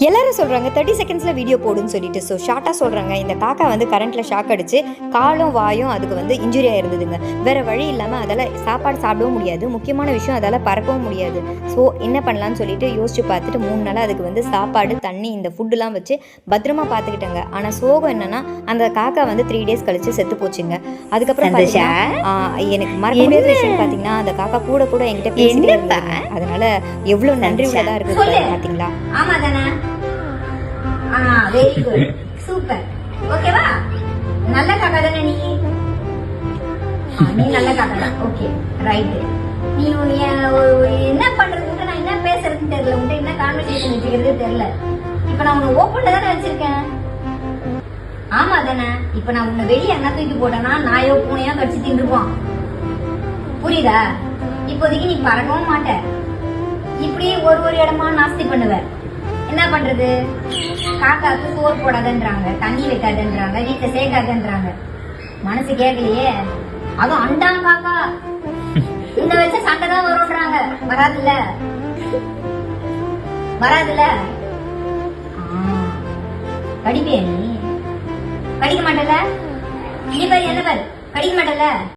எல்லாரும் சொல்கிறாங்க 30 செகண்ட்ஸில் வீடியோ போடுன்னு சொல்லிட்டு. ஸோ ஷார்ட்டாக சொல்கிறாங்க. இந்த காக்கா வந்து கரண்ட்டில் ஷாக் அடிச்சு காலும் வாயும் அதுக்கு வந்து இன்ஜுரியாக இருந்ததுங்க. வேறு வழி இல்லாமல் அதால் சாப்பாடு சாப்பிடவும் முடியாது. முக்கியமான விஷயம் அதால் பறக்கவும் முடியாது. ஸோ என்ன பண்ணலான்னு சொல்லிட்டு யோசிச்சு பார்த்துட்டு 3 நாளாக அதுக்கு வந்து சாப்பாடு தண்ணி இந்த ஃபுட்டுலாம் வச்சு பத்திரமா பார்த்துக்கிட்டாங்க. ஆனால் சோகம் என்னென்னா அந்த காக்கா வந்து 3 டேஸ் கழிச்சு செத்து போச்சுங்க. அதுக்கப்புறம் எனக்கு மறக்க முடியாத விஷயம் பார்த்தீங்கன்னா அந்த காக்கா கூட கூட என்கிட்ட பேசிட்டு அதனால எவ்வளோ நன்றி உள்ளதாக இருக்குது பார்த்தீங்களா? ஆமாம் தானே. Very good, super. ஓகேவா? நல்ல காக்கா தானே நீ? நீ நல்ல காக்கா தான். Okay, right. நீ என்ன பண்றதுக்கு நான் என்ன பேசுறதுன்னு தெரியல. உன்கிட்ட என்ன கான்வர்சேஷன் வச்சுக்கிறது தெரியல. இப்ப நான் உன்னை ஓப்பன்ல தானே வச்சிருக்கேன். ஆமா தானே. இப்ப நான் உன்னை வெளியே என்ன தூக்கி போட்டேன்னா நாயோ பூனையோ கடிச்சு தின்றுவான். புரியுதா? இப்போதைக்கு நீ பறக்கவும் மாட்ட. இப்படியே ஒரு இடமா நாஸ்தி பண்ணுவ. என்ன பண்றது? காக்காவுக்கு சோறு போடாதன்றாங்க, தண்ணி வைக்காதன்றாங்க, வீட்டை சேர்க்காதன்றாங்க. மனசு கேட்கலையே. அதுவும் அண்டாம் காக்கா இந்த வச்ச சண்டை தான் வரும்ன்றாங்க. வராதுல்ல வராதுல்ல. கடிப்பே நீ? கடிக்க மாட்டல? நீ பாரு என்ன பாரு, கடிக்க மாட்டல?